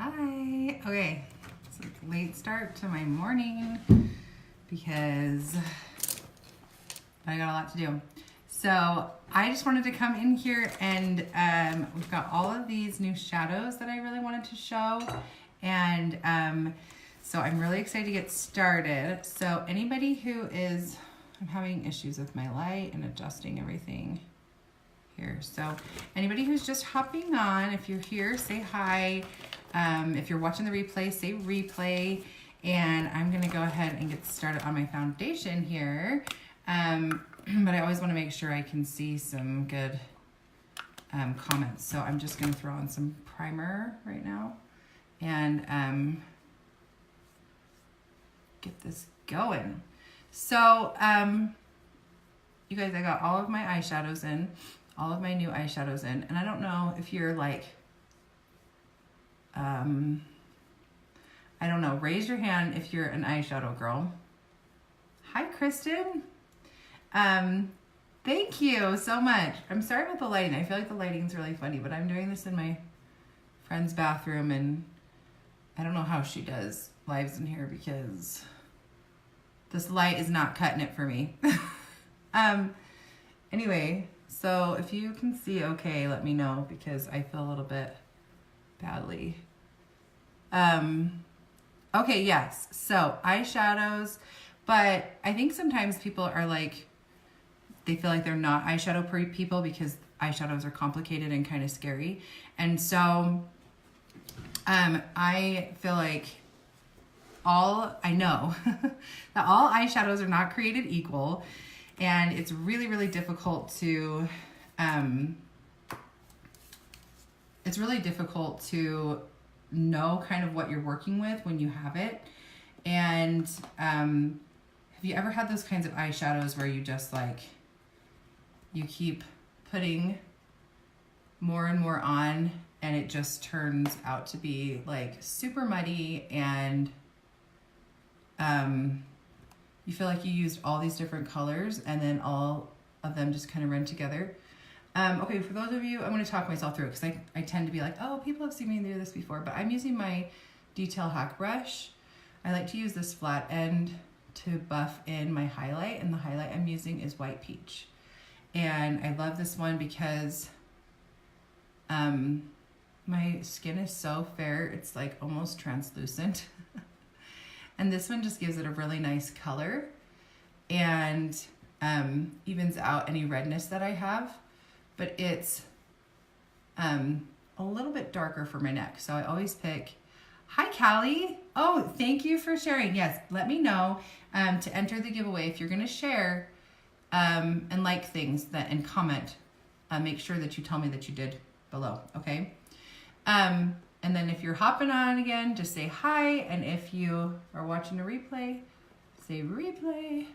Hi. Okay, so it's a late start to my morning because I got a lot to do. So I just wanted to come in here and we've got all of these new shadows that I really wanted to show. And so I'm really excited to get started. So anybody who is, I'm having issues with my light and adjusting everything here. So anybody who's just hopping on, if you're here, say hi. If you're watching the replay, say replay. And I'm gonna go ahead and get started on my foundation here. But I always wanna make sure I can see some good comments. So I'm just gonna throw on some primer right now and get this going. So you guys, I got all of my eyeshadows in, all of my new eyeshadows in, and I don't know if you're like, I don't know, raise your hand if you're an eyeshadow girl. Hi, Kristen. Thank you so much. I'm sorry about the lighting. I feel like the lighting's really funny, but I'm doing this in my friend's bathroom, and I don't know how she does lives in here because this light is not cutting it for me. Anyway, so if you can see okay, let me know because I feel a little bit badly. Okay, yes. So eyeshadows, but I think sometimes people are like, they feel like they're not eyeshadow people because eyeshadows are complicated and kind of scary. And so, I feel like I know that all eyeshadows are not created equal, and it's really, really difficult to, know kind of what you're working with when you have it. And have you ever had those kinds of eyeshadows where you just like, you keep putting more and more on and it just turns out to be like super muddy, and you feel like you used all these different colors and then all of them just kind of run together? Okay, for those of you, I'm going to talk myself through it because I tend to be like, oh, people have seen me do this before, but I'm using my Detail Hack brush. I like to use this flat end to buff in my highlight, and the highlight I'm using is White Peach. And I love this one because my skin is so fair, it's like almost translucent. And this one just gives it a really nice color and evens out any redness that I have. But it's a little bit darker for my neck. So I always pick, hi Callie. Oh, thank you for sharing. Yes, let me know to enter the giveaway. If you're gonna share and like things and comment, make sure that you tell me that you did below, okay? And then if you're hopping on again, just say hi. And if you are watching a replay, say replay.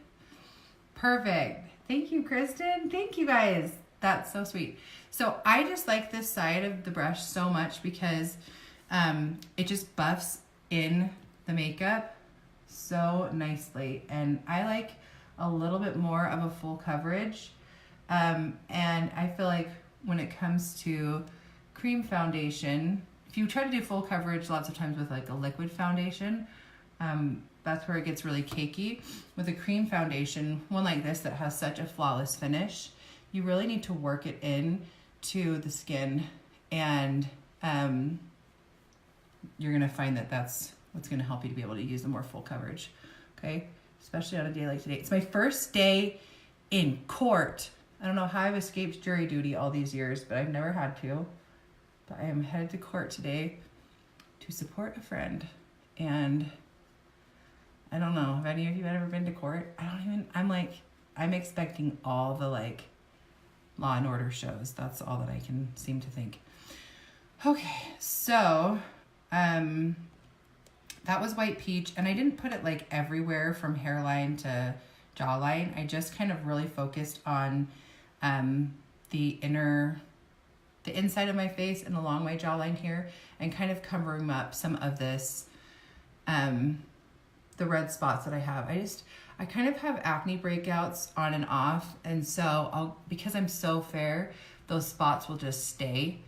Perfect. Thank you, Kristen. Thank you guys. That's so sweet. So I just like this side of the brush so much because it just buffs in the makeup so nicely. And I like a little bit more of a full coverage. And I feel like when it comes to cream foundation, if you try to do full coverage lots of times with like a liquid foundation, that's where it gets really cakey. With a cream foundation, one like this that has such a flawless finish, you really need to work it in to the skin, and you're gonna find that that's what's gonna help you to be able to use the more full coverage, okay? Especially on a day like today. It's my first day in court. I don't know how I've escaped jury duty all these years, but I've never had to. But I am headed to court today to support a friend. And I don't know, have any of you ever been to court? I'm expecting all the like Law and Order shows. That's all that I can seem to think. Okay, so that was White Peach, and I didn't put it like everywhere from hairline to jawline. I just kind of really focused on the inside of my face and along my jawline here, and kind of covering up some of this, the red spots that I have. I kind of have acne breakouts on and off, and so because I'm so fair, those spots will just stay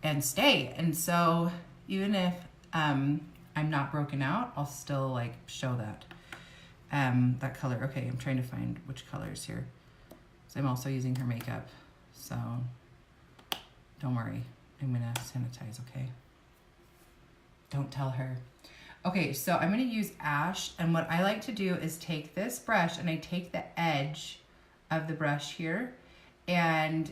and stay. And so even if I'm not broken out, I'll still like show that. That color. Okay, I'm trying to find which colors here. So I'm also using her makeup. So don't worry, I'm gonna sanitize, okay? Don't tell her. Okay, so I'm gonna use Ash, and what I like to do is take this brush and I take the edge of the brush here, and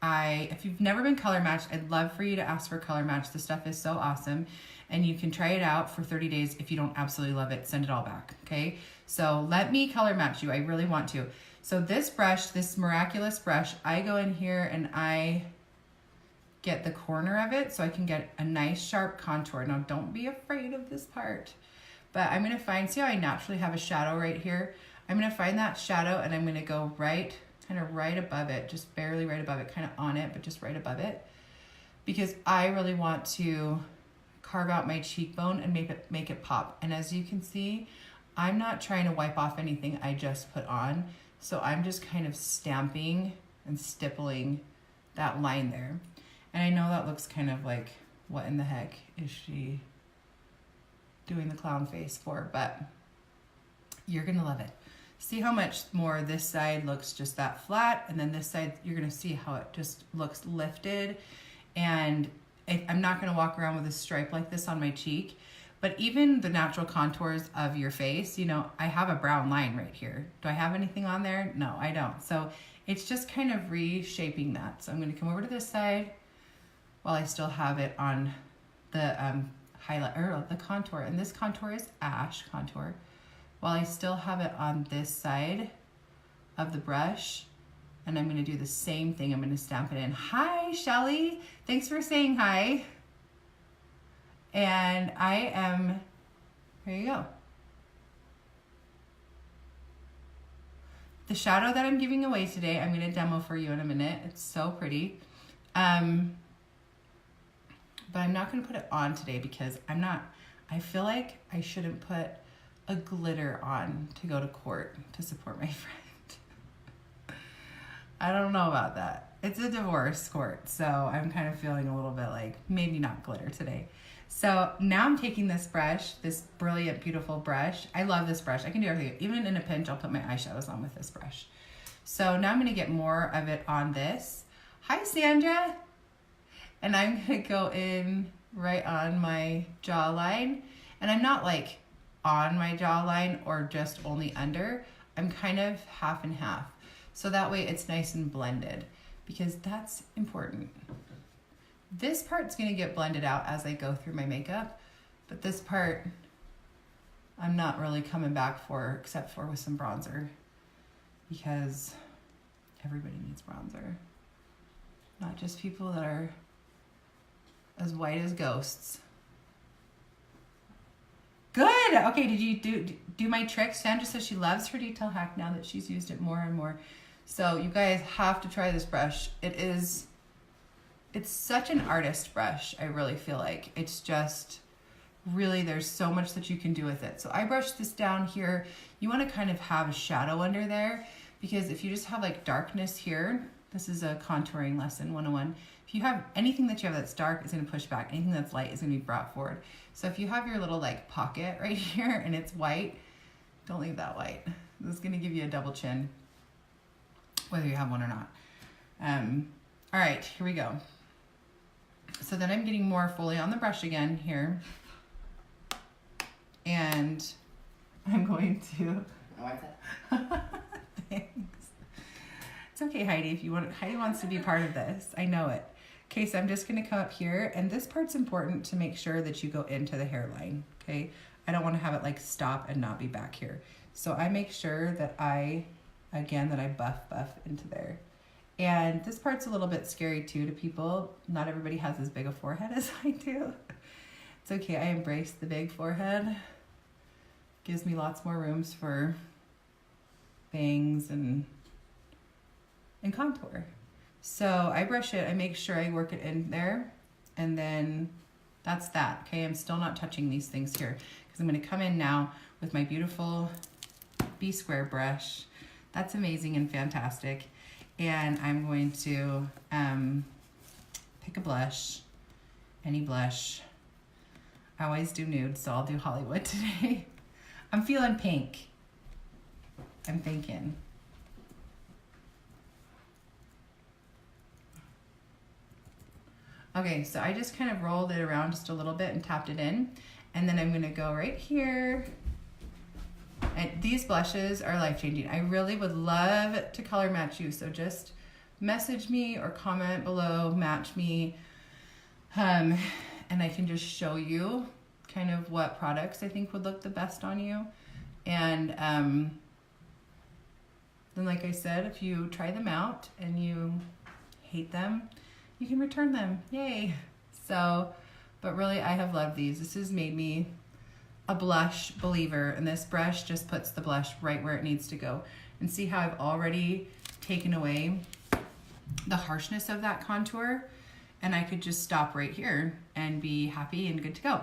if you've never been color matched, I'd love for you to ask for color match. This stuff is so awesome, and you can try it out for 30 days. If you don't absolutely love it, send it all back, okay? So let me color match you. I really want to. So this brush, this miraculous brush, I go in here and I get the corner of it so I can get a nice sharp contour. Now don't be afraid of this part, but I'm gonna find, see how I naturally have a shadow right here? I'm gonna find that shadow and I'm gonna go right, kind of right above it, just barely right above it, kind of on it, but just right above it, because I really want to carve out my cheekbone and make it pop. And as you can see, I'm not trying to wipe off anything I just put on, so I'm just kind of stamping and stippling that line there. And I know that looks kind of like, what in the heck is she doing the clown face for? But you're gonna love it. See how much more this side looks just that flat, and then this side, you're gonna see how it just looks lifted. And I'm not gonna walk around with a stripe like this on my cheek, but even the natural contours of your face, you know, I have a brown line right here. Do I have anything on there? No, I don't. So it's just kind of reshaping that. So I'm gonna come over to this side while I still have it on the highlight, or the contour. And this contour is Ash contour. While I still have it on this side of the brush, and I'm gonna do the same thing. I'm gonna stamp it in. Hi, Shelly. Thanks for saying hi. And I am, here you go. The shadow that I'm giving away today, I'm gonna demo for you in a minute. It's so pretty. But I'm not gonna put it on today because I feel like I shouldn't put a glitter on to go to court to support my friend. I don't know about that. It's a divorce court, so I'm kind of feeling a little bit like maybe not glitter today. So now I'm taking this brush, this brilliant, beautiful brush. I love this brush. I can do everything. Even in a pinch, I'll put my eyeshadows on with this brush. So now I'm gonna get more of it on this. Hi, Sandra. And I'm gonna go in right on my jawline. And I'm not like on my jawline or just only under. I'm kind of half and half. So that way it's nice and blended, because that's important. This part's gonna get blended out as I go through my makeup, but this part I'm not really coming back for, except for with some bronzer, because everybody needs bronzer. Not just people that are as white as ghosts. Good. Okay, did you do my trick? Sandra says she loves her detail hack now that she's used it more and more. So you guys have to try this brush. It's such an artist brush, I really feel like. It's just really, there's so much that you can do with it. So I brushed this down here. You want to kind of have a shadow under there, because if you just have like darkness here, this is a contouring lesson 101. If you have anything that you have that's dark, it's going to push back. Anything that's light is going to be brought forward. So if you have your little like pocket right here and it's white, don't leave that white. This is going to give you a double chin, whether you have one or not. All right, here we go. So then I'm getting more fully on the brush again here. And I'm going to... Thanks. It's okay, Heidi, if you want. Heidi wants to be part of this. I know it. Okay, so I'm just gonna come up here, and this part's important to make sure that you go into the hairline, okay? I don't wanna have it like stop and not be back here. So I make sure that I buff into there. And this part's a little bit scary too to people. Not everybody has as big a forehead as I do. It's okay, I embrace the big forehead. Gives me lots more rooms for bangs and contour. So I brush it, I make sure I work it in there, and then that's that, okay? I'm still not touching these things here, because I'm gonna come in now with my beautiful B-square brush. That's amazing and fantastic. And I'm going to pick a blush any blush. I always do nude, so I'll do Hollywood today. I'm feeling pink. I'm thinking. Okay, so I just kind of rolled it around just a little bit and tapped it in. And then I'm gonna go right here. And these blushes are life-changing. I really would love to color match you, so just message me or comment below, match me, and I can just show you kind of what products I think would look the best on you. And then like I said, if you try them out and you hate them, you can return them, yay. So, but really I have loved these. This has made me a blush believer, and this brush just puts the blush right where it needs to go. And see how I've already taken away the harshness of that contour, and I could just stop right here and be happy and good to go.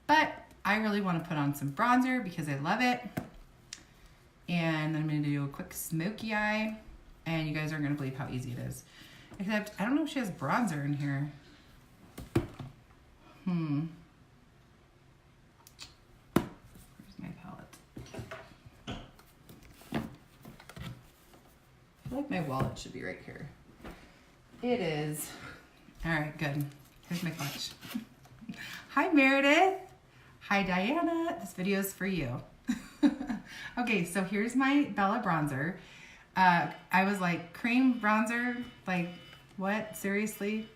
But I really want to put on some bronzer because I love it. And I'm going to do a quick smoky eye, and you guys aren't going to believe how easy it is. Except I don't know if she has bronzer in here. Where's my palette? I feel like my wallet should be right here. It is. All right, good. Here's my clutch. Hi, Meredith. Hi, Diana. This video is for you. Okay, so here's my Bella bronzer. I was like, cream bronzer? Like, what? Seriously?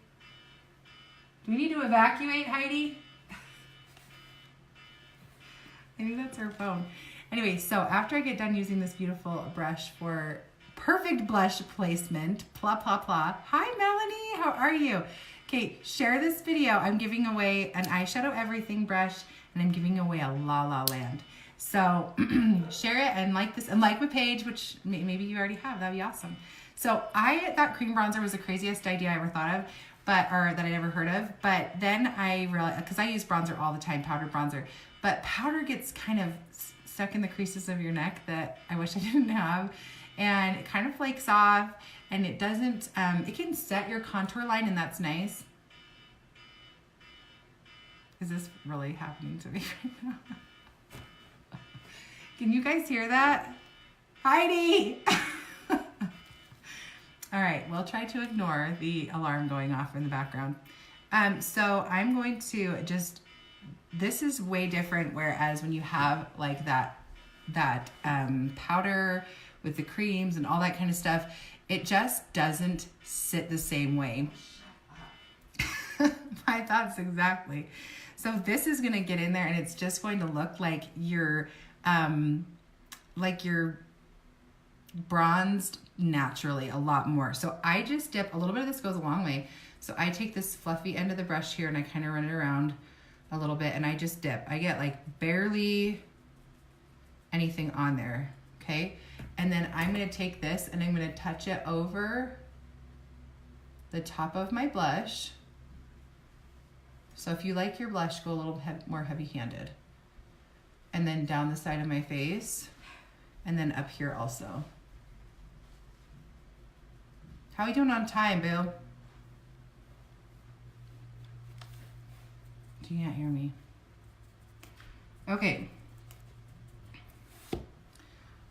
Do we need to evacuate, Heidi? I think that's her phone. Anyway, so after I get done using this beautiful brush for perfect blush placement, blah, blah, blah. Hi, Melanie. How are you? Okay, share this video. I'm giving away an eyeshadow everything brush, and I'm giving away a La La Land. So share it and like this, and like my page, which maybe you already have. That'd be awesome. So I thought cream bronzer was the craziest idea I ever thought of, or that I ever heard of. But then I realized, because I use bronzer all the time, powdered bronzer, but powder gets kind of stuck in the creases of your neck that I wish I didn't have. And it kind of flakes off, and it doesn't, it can set your contour line, and that's nice. Is this really happening to me right now? Can you guys hear that? Heidi! All right, we'll try to ignore the alarm going off in the background. So I'm going to just, this is way different, whereas when you have like that powder with the creams and all that kind of stuff, it just doesn't sit the same way. My thoughts exactly. So this is gonna get in there, and it's just going to look like you're bronzed naturally a lot more. So I just dip, a little bit of this goes a long way. So I take this fluffy end of the brush here and I kind of run it around a little bit, and I just dip. I get like barely anything on there, okay? And then I'm gonna take this and I'm gonna touch it over the top of my blush. So if you like your blush, go a little more heavy-handed. And then down the side of my face, and then up here also. How are we doing on time, Boo? Do you not hear me? Okay.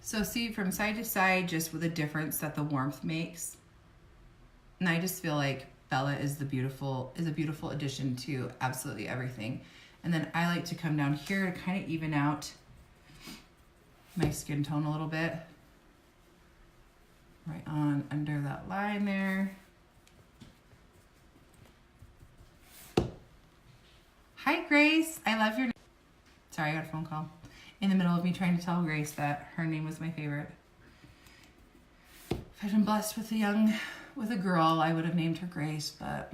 So see, from side to side, just with the difference that the warmth makes. And I just feel like Bella is a beautiful addition to absolutely everything. And then I like to come down here to kind of even out my skin tone a little bit. Right on under that line there. Hi, Grace. I love your name. Sorry, I got a phone call in the middle of me trying to tell Grace that her name was my favorite. If I'd been blessed with a girl, I would have named her Grace, but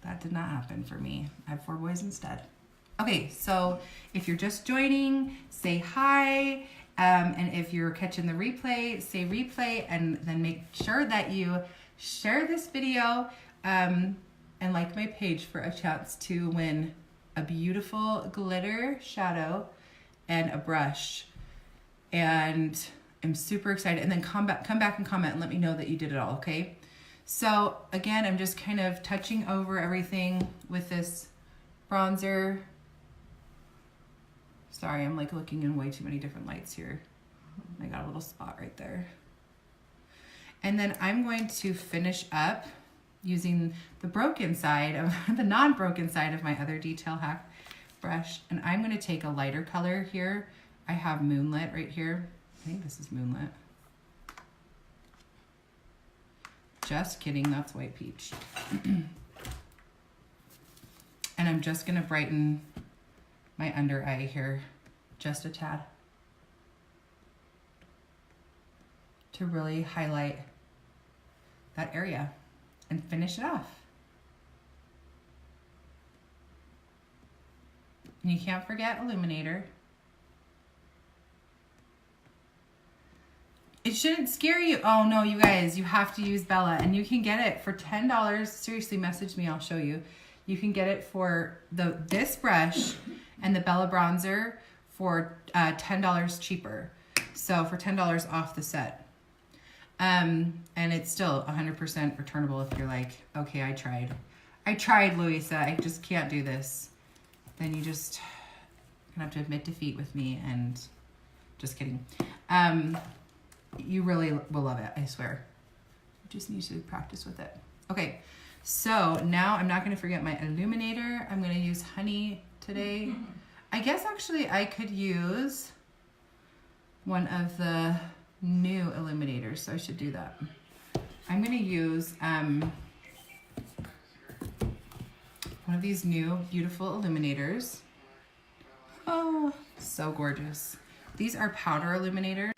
that did not happen for me. I have 4 boys instead. Okay, so if you're just joining, say hi. And if you're catching the replay, say replay, and then make sure that you share this video and like my page for a chance to win a beautiful glitter shadow and a brush. And I'm super excited. And then come back and comment and let me know that you did it all, okay? So again, I'm just kind of touching over everything with this bronzer. Sorry, I'm like looking in way too many different lights here. I got a little spot right there. And then I'm going to finish up using the broken side of the non-broken side of my other Detail Hack brush. And I'm going to take a lighter color here. I have Moonlit right here. I think this is Moonlit. Just kidding, that's White Peach. And I'm just going to brighten my under eye here just a tad to really highlight that area and finish it off. And you can't forget illuminator. It shouldn't scare you. Oh no, you guys, you have to use Bella, and you can get it for $10. Seriously, message me, I'll show you. You can get it for this brush and the Bella bronzer for $10 cheaper. So for $10 off the set. And it's still 100% returnable if you're like, okay, I tried, Louisa, I just can't do this. Then you just gonna have to admit defeat with me, and just kidding. You really will love it, I swear. You just need to practice with it. Okay, so now I'm not gonna forget my illuminator. I'm gonna use Honey today. I guess actually I could use one of the new illuminators, so I should do that. I'm gonna use one of these new beautiful illuminators. Oh, so gorgeous. These are powder illuminators.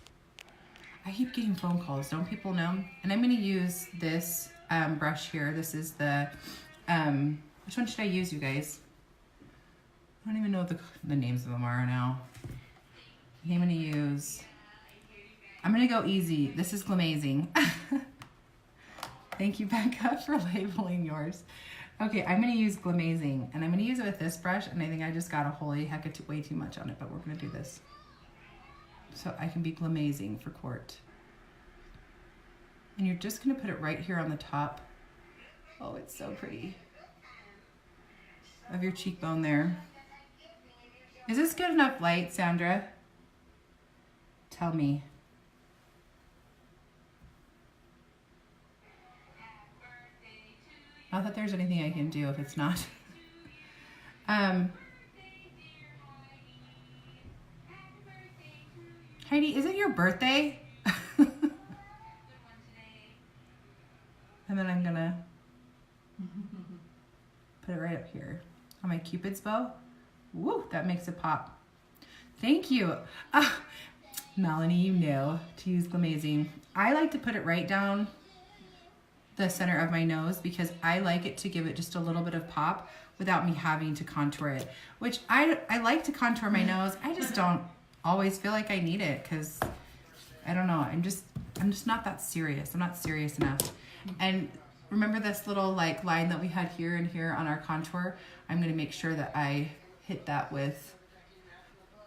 I keep getting phone calls, don't people know? And I'm gonna use this brush here. This is the, which one should I use, you guys? I don't even know what the names of them are now. I think I'm gonna go easy. This is Glamazing. Thank you, Becca, for labeling yours. Okay, I'm gonna use Glamazing, and I'm gonna use it with this brush, and I think I just got a holy heck of way too much on it, but we're gonna do this. So I can be Glamazing for Court. And you're just gonna put it right here on the top. Oh, it's so pretty. Of your cheekbone there. Is this good enough light, Sandra? Tell me. Not that there's anything I can do if it's not. Heidi, is it your birthday? And then I'm gonna put it right up here on my Cupid's bow. Woo, that makes it pop. Thank you. Melanie, you know to use Glamazing. I like to put it right down the center of my nose because I like it to give it just a little bit of pop without me having to contour it, which I like to contour my nose. I just don't always feel like I need it because I don't know. I'm just not that serious. I'm not serious enough. And remember this little like line that we had here and here on our contour? I'm going to make sure that I hit that with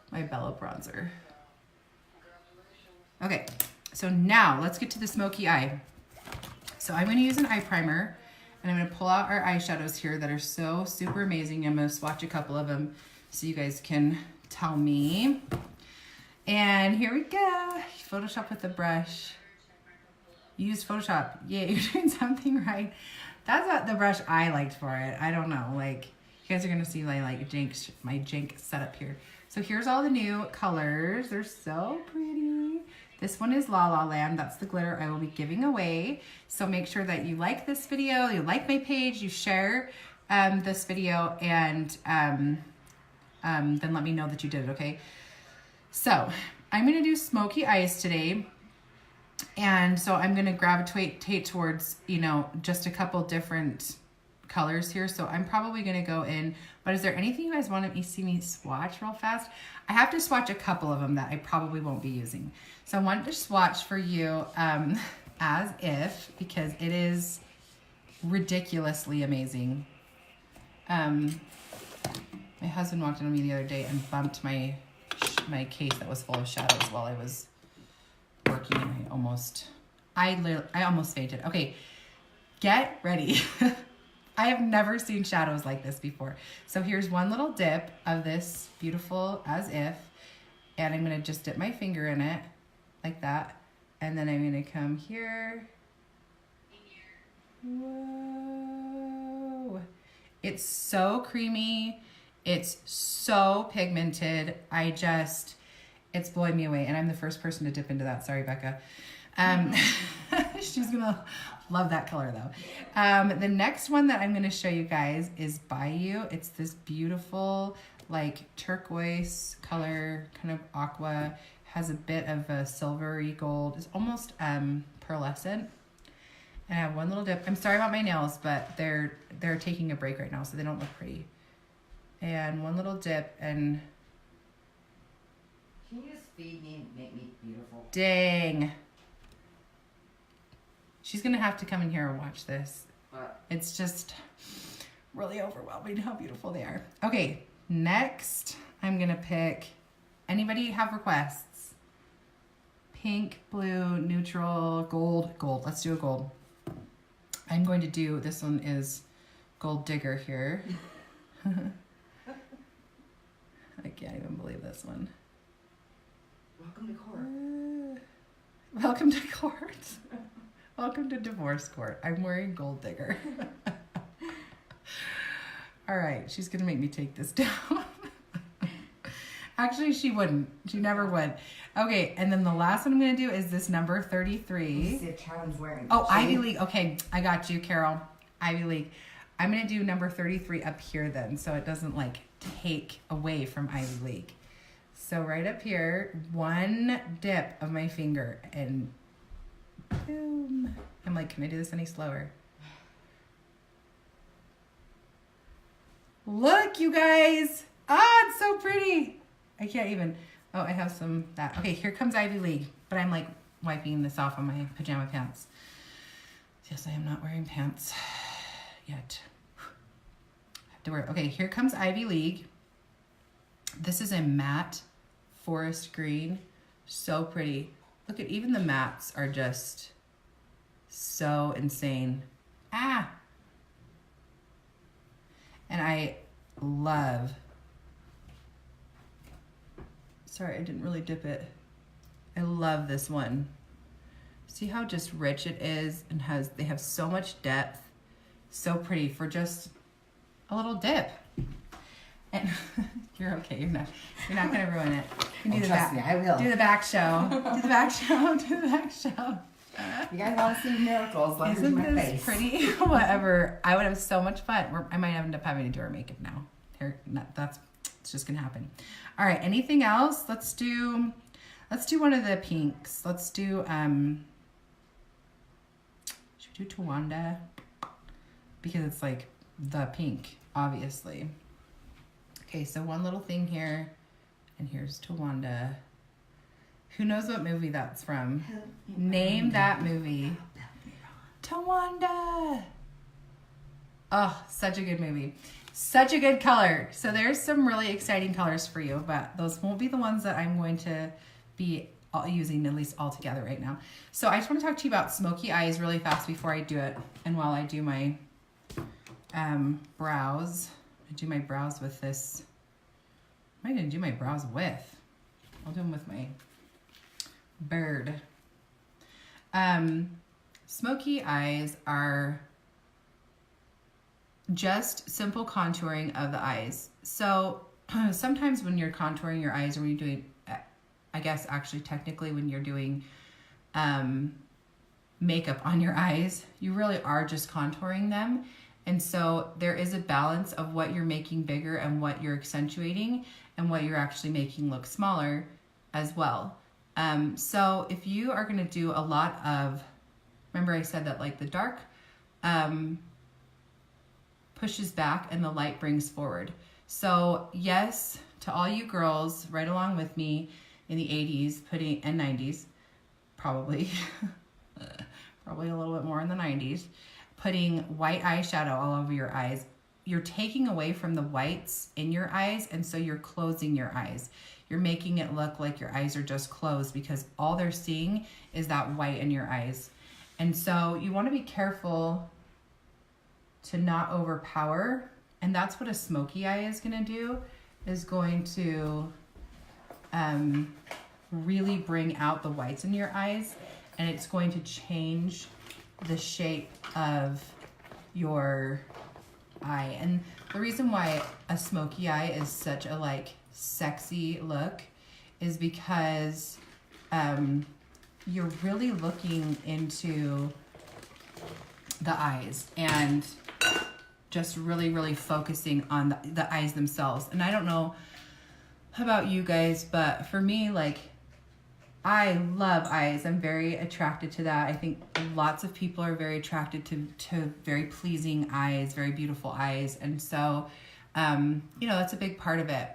my Bella bronzer. Okay, so now let's get to the smoky eye. So I'm going to use an eye primer, and I'm going to pull out our eyeshadows here that are so super amazing. I'm going to swatch a couple of them so you guys can tell me. And here we go. Photoshop with the brush. You used Photoshop. Yay, you're doing something right. That's not the brush I liked for it. I don't know. Like, you guys are going to see my jank setup here. So here's all the new colors. They're so pretty. This one is La La Land. That's the glitter I will be giving away. So make sure that you like this video, you like my page, you share this video, and then let me know that you did it, okay? So I'm gonna do smoky eyes today. And so I'm gonna gravitate towards, you know, just a couple different colors here. So I'm probably gonna go in, but is there anything you guys want to see me swatch real fast? I have to swatch a couple of them that I probably won't be using. So I wanted to swatch for you As If, because it is ridiculously amazing. My husband walked in on me the other day and bumped my case that was full of shadows while I was working, and I almost fainted. Okay, get ready. I have never seen shadows like this before. So here's one little dip of this beautiful As If, and I'm gonna just dip my finger in it like that. And then I'm gonna come here. Whoa. It's so creamy. It's so pigmented. It's blowing me away. And I'm the first person to dip into that. Sorry, Becca. She's gonna love that color though. The next one that I'm gonna show you guys is Bayou. It's this beautiful like turquoise color, kind of aqua, has a bit of a silvery gold. It's almost pearlescent. And I have one little dip. I'm sorry about my nails, but they're taking a break right now, so they don't look pretty. And one little dip, and can you just feed me and make me beautiful? Dang. She's gonna have to come in here and watch this. What? It's just really overwhelming how beautiful they are. Okay, next I'm gonna pick, anybody have requests? Pink, blue, neutral, gold. Let's do a gold. I'm going to do, this one is Gold Digger here. I can't even believe this one. Welcome to court. Welcome to court. Welcome to divorce court. I'm wearing Gold Digger. All right, she's gonna make me take this down. Actually, she wouldn't. She never would. Okay, and then the last one I'm gonna do is this number 33. See if Carolyn's wearing. Oh, Ivy League. Okay, I got you, Carol. Ivy League. I'm gonna do number 33 up here then, so it doesn't like take away from Ivy League. So right up here, one dip of my finger and boom. I'm like, can I do this any slower? Look, you guys. Ah, it's so pretty. I can't even. Oh, I have some that. Okay, here comes Ivy League, but I'm like wiping this off on my pajama pants. Yes, I am not wearing pants yet. I have to wear. Okay, here comes Ivy League. This is a matte forest green. So pretty. Look at, even the mattes are just so insane. Ah! And I love, sorry, I didn't really dip it. I love this one. See how just rich it is and they have so much depth. So pretty for just a little dip. And you're okay. You're not gonna ruin it. You can do Trust me, I will. Do the back show. Do the back show. Do the back show. You guys want to see miracles? Like Isn't my this face. pretty? Whatever. I would have so much fun. I might end up having to do our makeup now. It's just gonna happen. All right. Anything else? Let's do one of the pinks. Let's do should we do Tawanda? Because it's like the pink, obviously. Okay, so one little thing here, and here's Tawanda. Who knows what movie that's from? Name that movie. Tawanda. Oh, such a good movie. Such a good color. So there's some really exciting colors for you, but those won't be the ones that I'm going to be using at least all together right now. So I just want to talk to you about smoky eyes really fast before I do it. And while I do my brows, I do my brows with this. What am I going to do my brows with? I'll do them with my bird. Smoky eyes are just simple contouring of the eyes. So sometimes when you're contouring your eyes, or when you're doing, I guess actually technically when you're doing makeup on your eyes, you really are just contouring them. And so there is a balance of what you're making bigger and what you're accentuating and what you're actually making look smaller as well. So if you are going to do a lot of, remember I said that like the dark pushes back and the light brings forward. So yes, to all you girls right along with me in the 80s and 90s, probably, probably a little bit more in the 90s, putting white eyeshadow all over your eyes, you're taking away from the whites in your eyes, and so you're closing your eyes. You're making it look like your eyes are just closed because all they're seeing is that white in your eyes. And so you want to be careful to not overpower. And that's what a smoky eye is going to do, is going to really bring out the whites in your eyes, and it's going to change the shape of your eye. And the reason why a smoky eye is such a like sexy look is because you're really looking into the eyes and just really focusing on the eyes themselves. And I don't know about you guys, but for me, like, I love eyes. I'm very attracted to that. I think lots of people are very attracted to very pleasing eyes, very beautiful eyes. And so, you know, that's a big part of it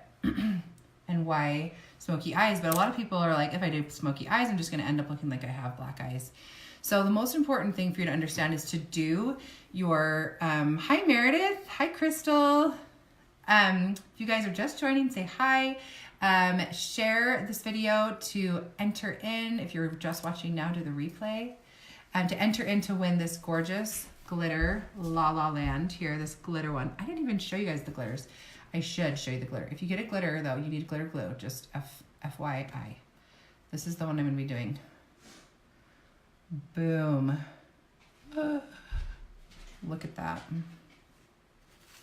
and why smoky eyes. But a lot of people are like, if I do smoky eyes, I'm just going to end up looking like I have black eyes. So the most important thing for you to understand is to do your, hi Meredith, hi Crystal. If you guys are just joining, say hi. Share this video to enter in, if you're just watching now, do the replay, to enter in to win this gorgeous glitter La La Land here, this glitter one. I didn't even show you guys the glitters. I should show you the glitter. If you get a glitter though, you need glitter glue, just FYI. This is the one I'm gonna be doing. Boom. Look at that.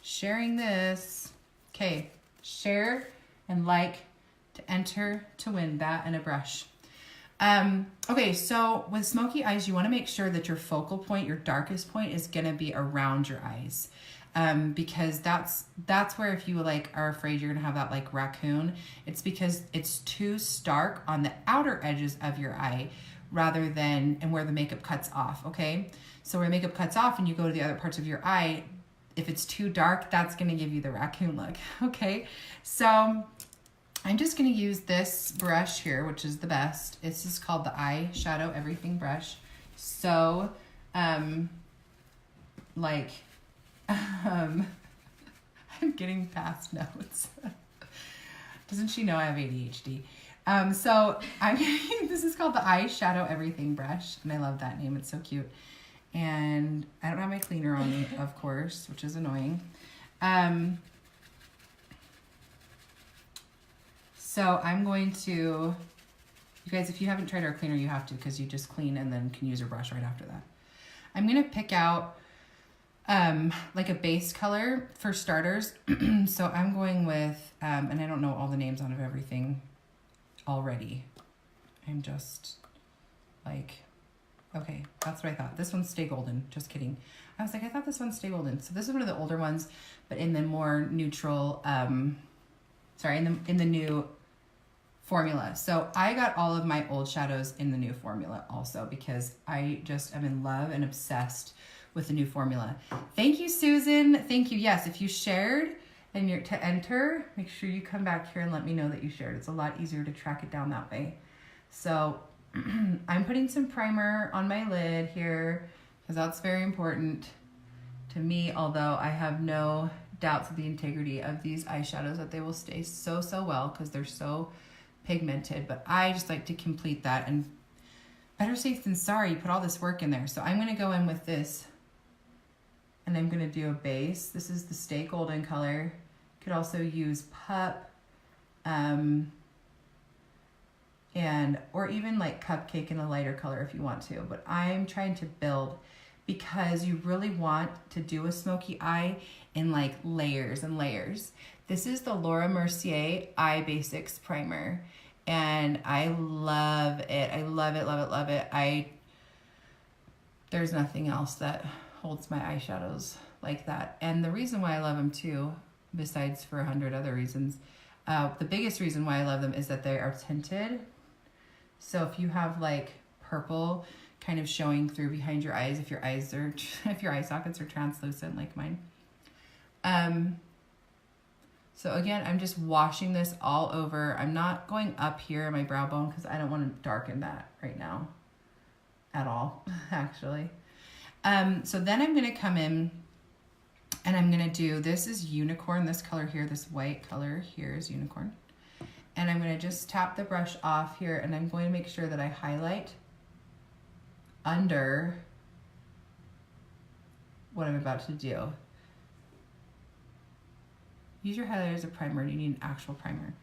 Sharing this. Okay, share and like to enter to win that and a brush. Okay, so with smoky eyes, you want to make sure that your focal point, your darkest point, is going to be around your eyes. Because that's where, if you like are afraid you're gonna have that like raccoon, it's because it's too stark on the outer edges of your eye rather than, and where the makeup cuts off. Okay, so where makeup cuts off and you go to the other parts of your eye, if it's too dark, that's gonna give you the raccoon look. Okay, so I'm just gonna use this brush here, which is the best. This is called the Eyeshadow Everything brush. So I'm getting past notes. Doesn't she know I have ADHD? So this is called the Eyeshadow Everything brush, and I love that name. It's so cute. And I don't have my cleaner on me, of course, which is annoying. So I'm going to, you guys, if you haven't tried our cleaner, you have to, because you just clean and then can use your brush right after that. I'm going to pick out like a base color for starters. So I'm going with, and I don't know all the names on of everything already. I'm just like, okay, that's what I thought. This one's Stay Golden. Just kidding. I was like, I thought this one's Stay Golden. So this is one of the older ones, but in the more neutral, in the new formula. So I got all of my old shadows in the new formula also, because I just am in love and obsessed with the new formula. Thank you, Susan. Thank you. Yes, if you shared and you're to enter, make sure you come back here and let me know that you shared. It's a lot easier to track it down that way. So I'm putting some primer on my lid here because that's very important to me, although I have no doubts of the integrity of these eyeshadows, that they will stay so well because they're so pigmented. But I just like to complete that, and better safe than sorry. You put all this work in there. So I'm going to go in with this, and I'm going to do a base. This is the Stay Golden color. You could also use Pup, or even like Cupcake in a lighter color if you want to. But I'm trying to build, because you really want to do a smoky eye in like layers and layers. This is the Laura Mercier Eye Basics Primer, and I love it. I love it, love it, love it. There's nothing else that holds my eyeshadows like that. And the reason why I love them too, besides for 100 other reasons, the biggest reason why I love them is that they are tinted. So if you have like purple kind of showing through behind your eyes, if your eye sockets are translucent like mine. So again, I'm just washing this all over. I'm not going up here in my brow bone because I don't want to darken that right now at all, actually. So then I'm going to come in and I'm going to do, this is Unicorn, this color here, this white color here is Unicorn. And I'm going to just tap the brush off here, and I'm going to make sure that I highlight under what I'm about to do. Use your highlighter as a primer. Do you need an actual primer?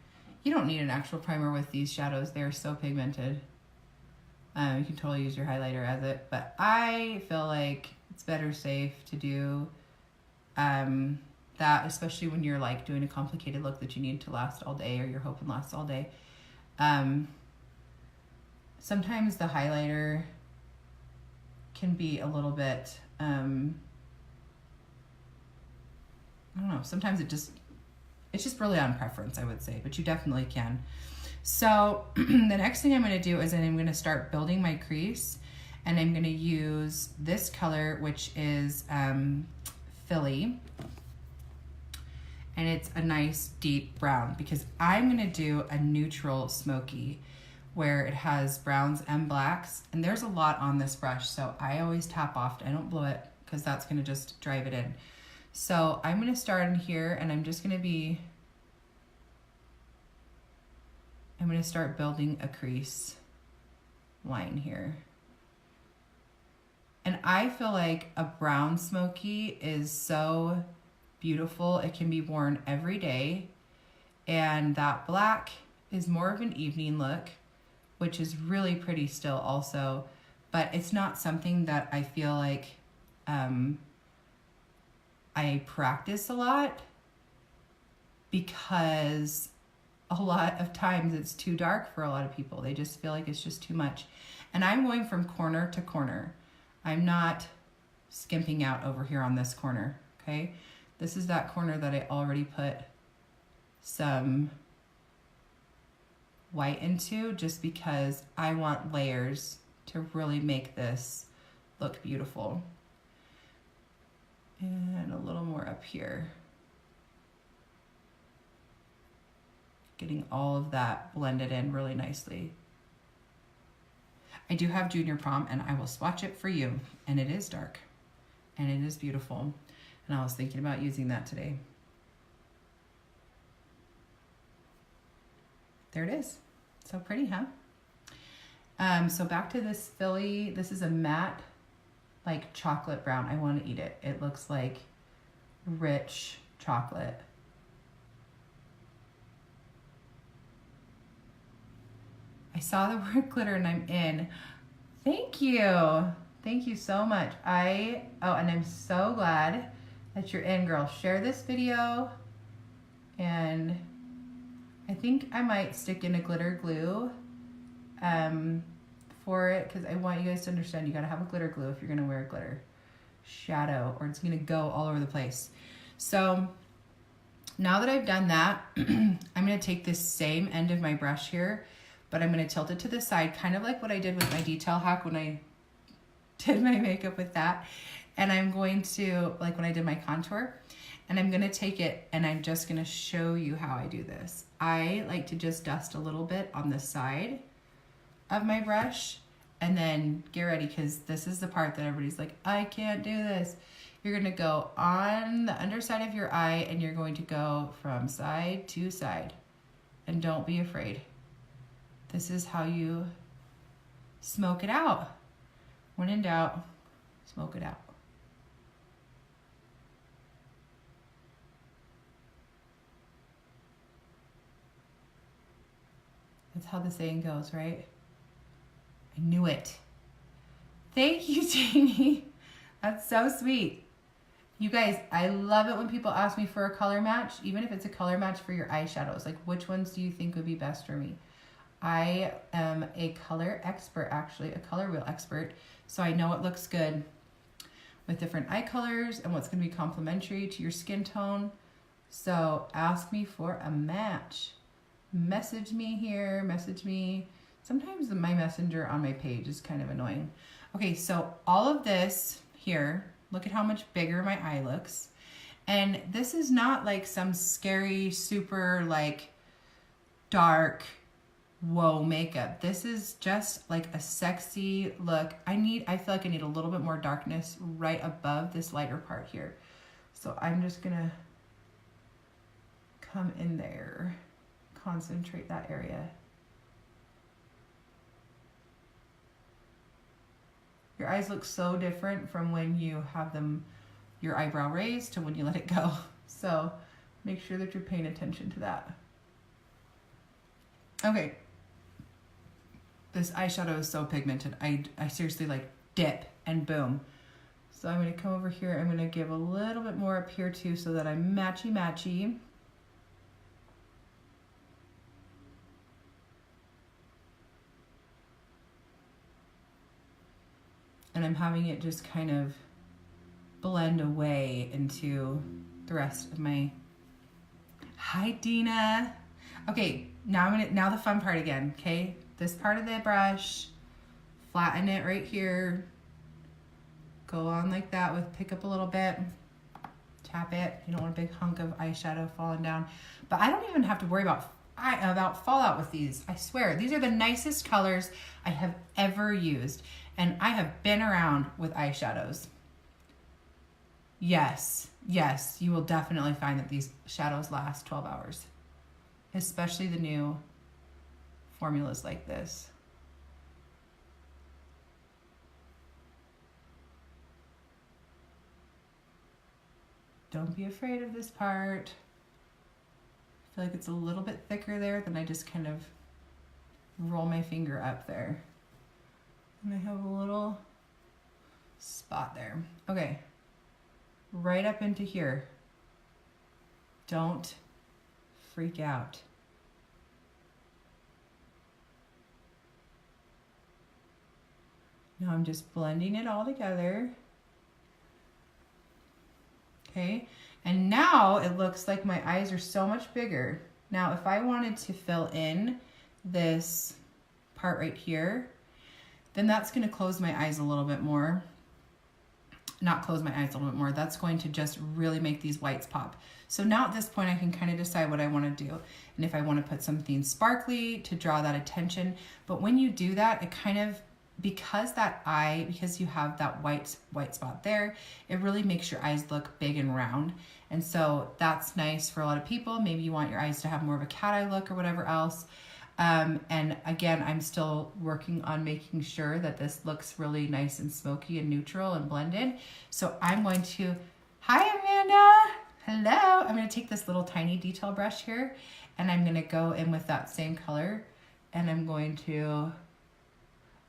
You don't need an actual primer with these shadows. They're so pigmented. You can totally use your highlighter as it, but I feel like it's better safe to do that, especially when you're like doing a complicated look that you need to last all day or you're hoping lasts all day. Sometimes the highlighter can be a little bit, I don't know, sometimes it's just really on preference, I would say, but you definitely can. So the next thing I'm going to do is I'm going to start building my crease, and I'm going to use this color, which is Philly, and it's a nice deep brown, because I'm going to do a neutral smoky where it has browns and blacks, and there's a lot on this brush, so I always tap off. I don't blow it because that's going to just drive it in. So I'm going to start in here, and I'm going to start building a crease line here. And I feel like a brown smoky is so beautiful. It can be worn every day. And that black is more of an evening look, which is really pretty still also, but it's not something that I feel like I practice a lot, because a lot of times it's too dark for a lot of people. They just feel like it's just too much. And I'm going from corner to corner. I'm not skimping out over here on this corner, okay? This is that corner that I already put some white into, just because I want layers to really make this look beautiful. And a little more up here. Getting all of that blended in really nicely. I do have Junior Prom, and I will swatch it for you, and it is dark and it is beautiful, and I was thinking about using that today. There it is. So pretty, huh? So back to this Philly. This is a matte, like chocolate brown. I want to eat it. It looks like rich chocolate. I saw the word glitter and I'm in. Thank you. Thank you so much. And I'm so glad that you're in, girl. Share this video, and I think I might stick in a glitter glue for it, because I want you guys to understand you gotta have a glitter glue if you're gonna wear a glitter shadow, or it's gonna go all over the place. So now that I've done that, I'm gonna take this same end of my brush here, but I'm going to tilt it to the side, kind of like what I did with my detail hack when I did my makeup with that. And I'm going to, like when I did my contour, and I'm going to take it and I'm just going to show you how I do this. I like to just dust a little bit on the side of my brush, and then get ready, because this is the part that everybody's like, I can't do this. You're going to go on the underside of your eye, and you're going to go from side to side, and don't be afraid. This is how you smoke it out. When in doubt, smoke it out. That's how the saying goes, right? I knew it. Thank you, Jamie. That's so sweet. You guys, I love it when people ask me for a color match, even if it's a color match for your eyeshadows. Like, which ones do you think would be best for me? I am a color expert, actually, a color wheel expert. So I know what looks good with different eye colors and what's going to be complementary to your skin tone. So ask me for a match. Message me here, message me. Sometimes my messenger on my page is kind of annoying. Okay, so all of this here, look at how much bigger my eye looks. And this is not like some scary, super like dark, whoa makeup. This is just like a sexy look. I feel like I need a little bit more darkness right above this lighter part here. So I'm just gonna come in there, concentrate that area. Your eyes look so different from when you have them your eyebrow raise to when you let it go. So make sure that you're paying attention to that. Okay. This eyeshadow is so pigmented. I seriously like dip and boom. So I'm going to come over here. I'm going to give a little bit more up here too so that I'm matchy-matchy. And I'm having it just kind of blend away into the rest of my... Hi, Dina. Okay, now the fun part again, okay? This part of the brush, flatten it right here. Go on like that with, pick up a little bit, tap it. You don't want a big hunk of eyeshadow falling down. But I don't even have to worry about fallout with these. I swear, these are the nicest colors I have ever used. And I have been around with eyeshadows. Yes, you will definitely find that these shadows last 12 hours. Especially the new formulas like this. Don't be afraid of this part. I feel like it's a little bit thicker there, then I just kind of roll my finger up there. And I have a little spot there. Okay, right up into here. Don't freak out. Now I'm just blending it all together. Okay, and now it looks like my eyes are so much bigger. Now if I wanted to fill in this part right here, then that's going to close my eyes a little bit more. Not close my eyes a little bit more. That's going to just really make these whites pop. So now at this point I can kind of decide what I want to do. And if I want to put something sparkly to draw that attention. But when you do that, it kind of, because you have that white spot there, it really makes your eyes look big and round. And so that's nice for a lot of people. Maybe you want your eyes to have more of a cat eye look or whatever else. And again, I'm still working on making sure that this looks really nice and smoky and neutral and blended. So I'm going to, hi Amanda, hello. I'm going to take this little tiny detail brush here and I'm going to go in with that same color and I'm going to,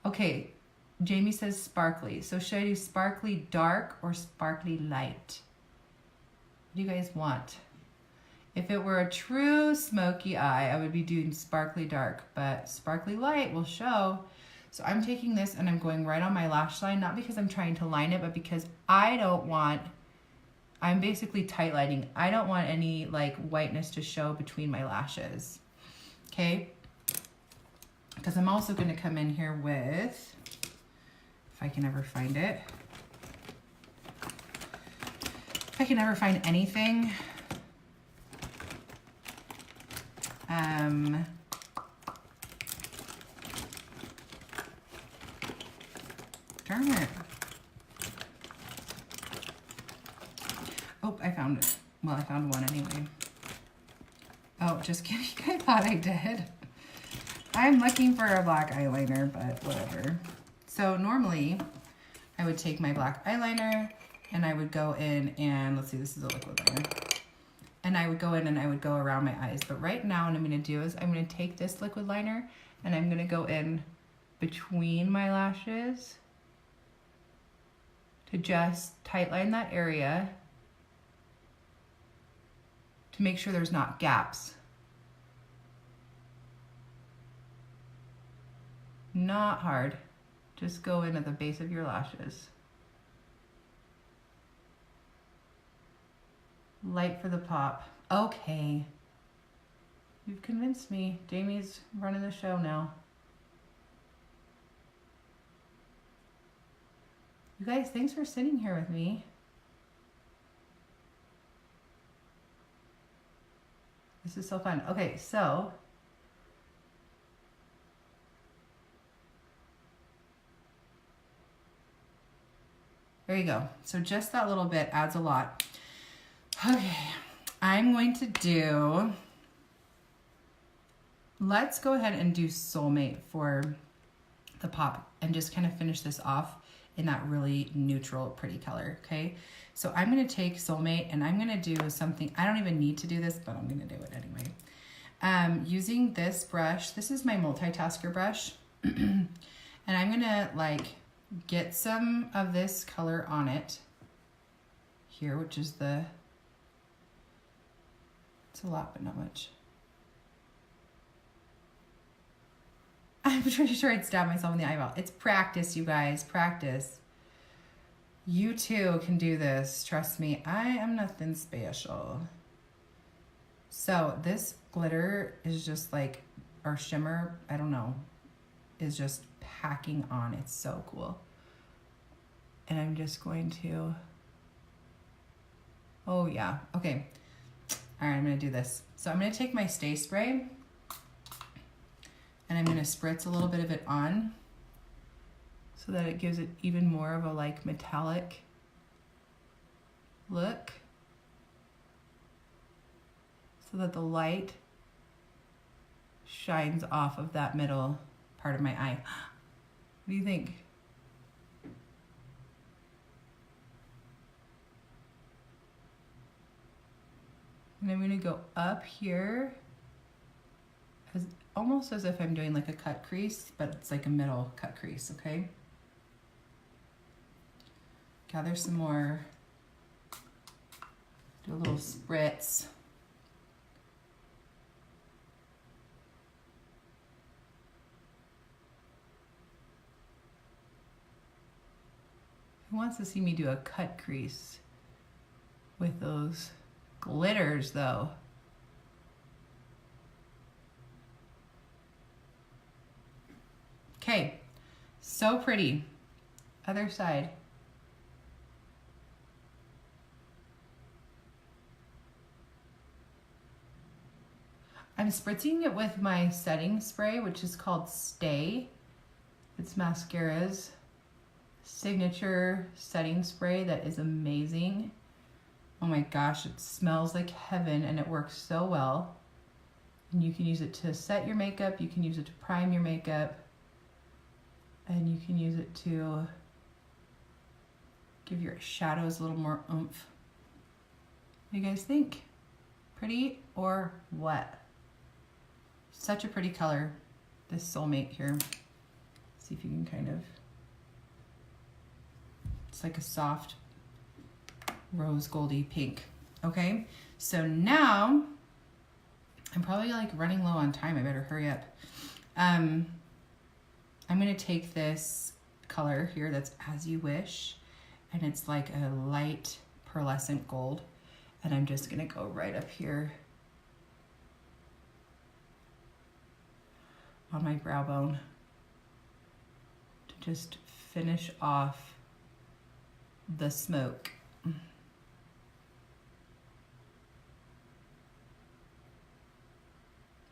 okay, Jamie says sparkly. So should I do sparkly dark or sparkly light? What do you guys want? If it were a true smoky eye, I would be doing sparkly dark, but sparkly light will show. So I'm taking this and I'm going right on my lash line, not because I'm trying to line it, but because I'm basically tight lining. I don't want any like whiteness to show between my lashes, okay? Because I'm also gonna come in here with, if I can ever find it, if I can ever find anything, darn it. Oh, I found it. Well, I found one anyway. Oh, just kidding. I thought I did. I'm looking for a black eyeliner, but whatever. So normally I would take my black eyeliner and I would go in and, let's see, this is a liquid liner. And I would go in and I would go around my eyes. But right now what I'm going to do is I'm going to take this liquid liner and I'm going to go in between my lashes to just tight line that area to make sure there's not gaps. Not hard. Just go in at the base of your lashes. Light for the pop. Okay. You've convinced me. Jamie's running the show now. You guys, thanks for sitting here with me. This is so fun. Okay, so there you go. So just that little bit adds a lot. Okay, I'm going to do, let's go ahead and do Soulmate for the pop and just kind of finish this off in that really neutral, pretty color, okay? So I'm going to take Soulmate and I'm going to do something. I don't even need to do this, but I'm going to do it anyway. Using this brush, this is my multitasker brush. And I'm going to like get some of this color on it here, which is it's a lot, but not much. I'm pretty sure I'd stab myself in the eyeball. It's practice, you guys, practice. You too can do this. Trust me, I am nothing special. So this glitter is just like, or shimmer, I don't know, is just packing on. It's so cool. And I'm just going to, oh yeah, okay. All right, I'm gonna do this. So I'm gonna take my Stay Spray and I'm gonna spritz a little bit of it on so that it gives it even more of a like metallic look, so that the light shines off of that middle part of my eye. What do you think? And I'm gonna go up here as almost as if I'm doing like a cut crease, but it's like a middle cut crease, okay? Gather some more, do a little spritz. Who wants to see me do a cut crease with those glitters though? Okay, so pretty. Other side. I'm spritzing it with my setting spray, which is called Stay. It's mascara's signature setting spray that is amazing. Oh my gosh, it smells like heaven and it works so well. And you can use it to set your makeup, you can use it to prime your makeup, and you can use it to give your shadows a little more oomph. What do you guys think? Pretty or what? Such a pretty color, this Soulmate here. See if you can kind of, it's like a soft rose goldy pink. Okay, so now I'm probably like running low on time. I better hurry up. I'm gonna take this color here that's As You Wish, and it's like a light pearlescent gold, and I'm just gonna go right up here on my brow bone to just finish off the smoke. What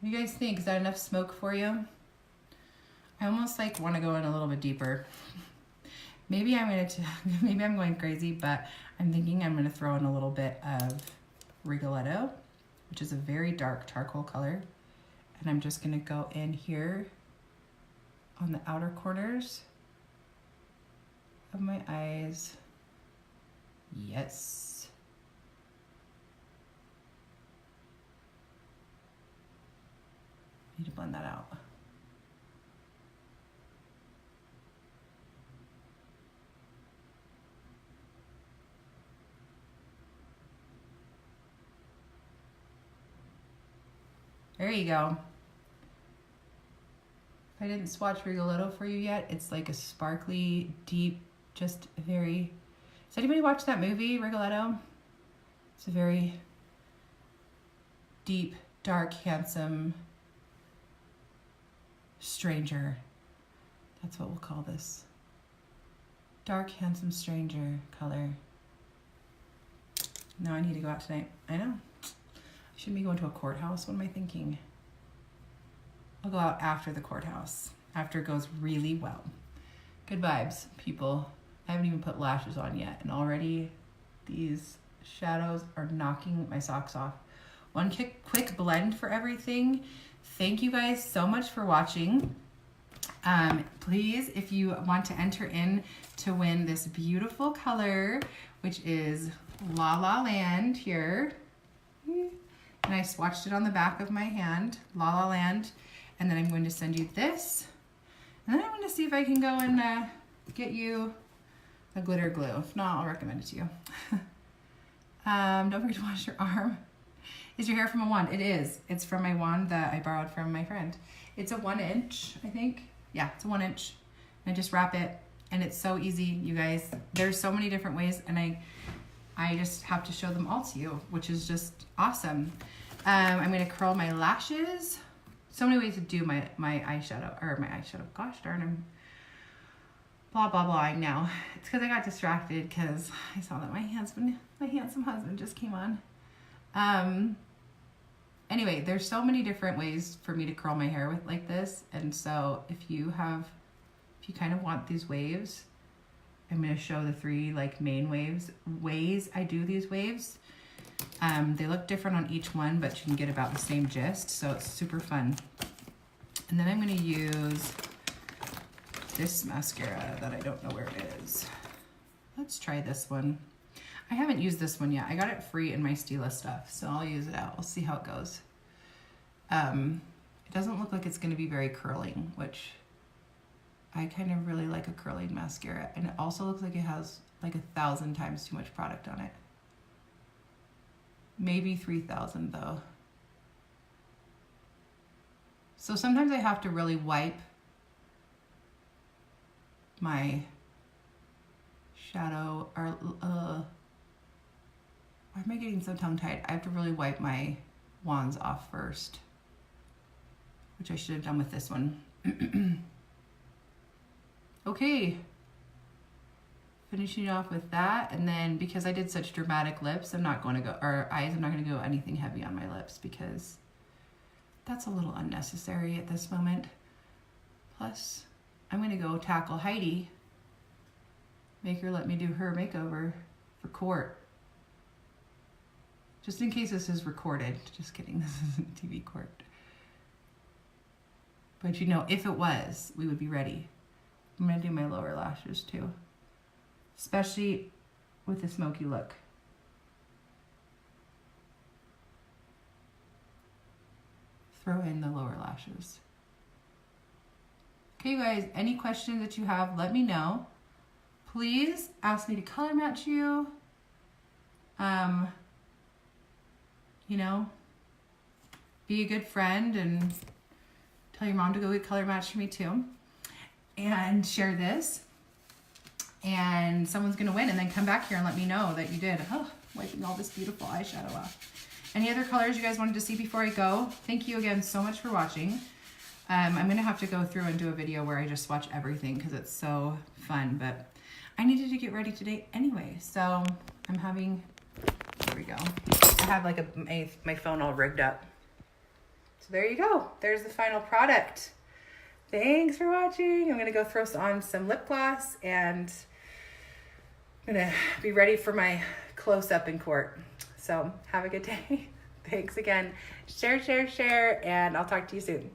do you guys think? Is that enough smoke for you? I almost like want to go in a little bit deeper. Maybe I'm going crazy, but I'm thinking I'm gonna throw in a little bit of Rigoletto, which is a very dark charcoal color. And I'm just gonna go in here on the outer corners of my eyes. Yes. Need to blend that out. There you go. If I didn't swatch Rigoletto for you yet, it's like a sparkly, deep, just very... Does anybody watch that movie, Rigoletto? It's a very deep, dark, handsome stranger. That's what we'll call this. Dark, handsome stranger color. Now I need to go out tonight. I know. I shouldn't be going to a courthouse. What am I thinking? I'll go out after the courthouse, after it goes really well. Good vibes, people. I haven't even put lashes on yet, and already these shadows are knocking my socks off. One quick blend for everything. Thank you guys so much for watching. Please, if you want to enter in to win this beautiful color which is La La Land here. And I swatched it on the back of my hand, La La Land. And then I'm going to send you this. And then I'm going to see if I can go and get you a glitter glue. If not, I'll recommend it to you. Don't forget to wash your arm. Is your hair from a wand? It is. It's from my wand that I borrowed from my friend. It's a 1 inch, I think. Yeah, it's a 1 inch. And I just wrap it. And it's so easy, you guys. There's so many different ways, and I just have to show them all to you, which is just awesome. I'm going to curl my lashes. So many ways to do my eyeshadow. Gosh darn, I'm blah, blah, blahing now. It's because I got distracted because I saw that my handsome husband just came on. Anyway, there's so many different ways for me to curl my hair with like this. And so if you kind of want these waves, I'm going to show the 3 like main ways I do these waves. They look different on each one, but you can get about the same gist, so it's super fun. And then I'm going to use this mascara that I don't know where it is. Let's try this one. I haven't used this one yet. I got it free in my Stila stuff, so I'll use it out. We'll see how it goes. It doesn't look like it's going to be very curling, which I kind of really like a curling mascara. And it also looks like it has like 1,000 times too much product on it. Maybe 3,000 though. So sometimes I have to really wipe my shadow, or why am I getting so tongue-tied? I have to really wipe my wands off first, which I should have done with this one. Okay, finishing off with that, and then because I did such dramatic lips, I'm not going to go, or eyes, I'm not going to go anything heavy on my lips because that's a little unnecessary at this moment. Plus, I'm going to go tackle Heidi, make her let me do her makeover for court. Just in case this is recorded. Just kidding, this isn't TV court. But you know, if it was, we would be ready. I'm going to do my lower lashes too, especially with the smoky look. Throw in the lower lashes. Okay, you guys, any questions that you have, let me know. Please ask me to color match you. You know, be a good friend and tell your mom to go get color match for me too. And share this. And someone's gonna win, and then come back here and let me know that you did. Oh, wiping all this beautiful eyeshadow off. Any other colors you guys wanted to see before I go? Thank you again so much for watching. I'm gonna have to go through and do a video where I just swatch everything because it's so fun, but I needed to get ready today anyway. So I'm having, there we go. I have like my phone all rigged up. So there you go. There's the final product. Thanks for watching. I'm gonna go throw on some lip gloss and I'm gonna be ready for my close-up in court. So have a good day. Thanks again. Share, and I'll talk to you soon.